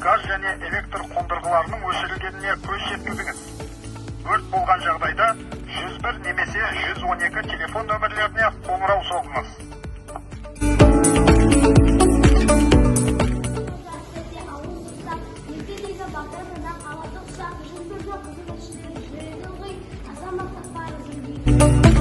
газ және электр қондырғыларының өшірілгеніне көз жеткізіңіз. Өрт болған жағдайда 101 немесе 112 телефон нөмірлеріне қоңырау соғыңыз. Azamаттық парызын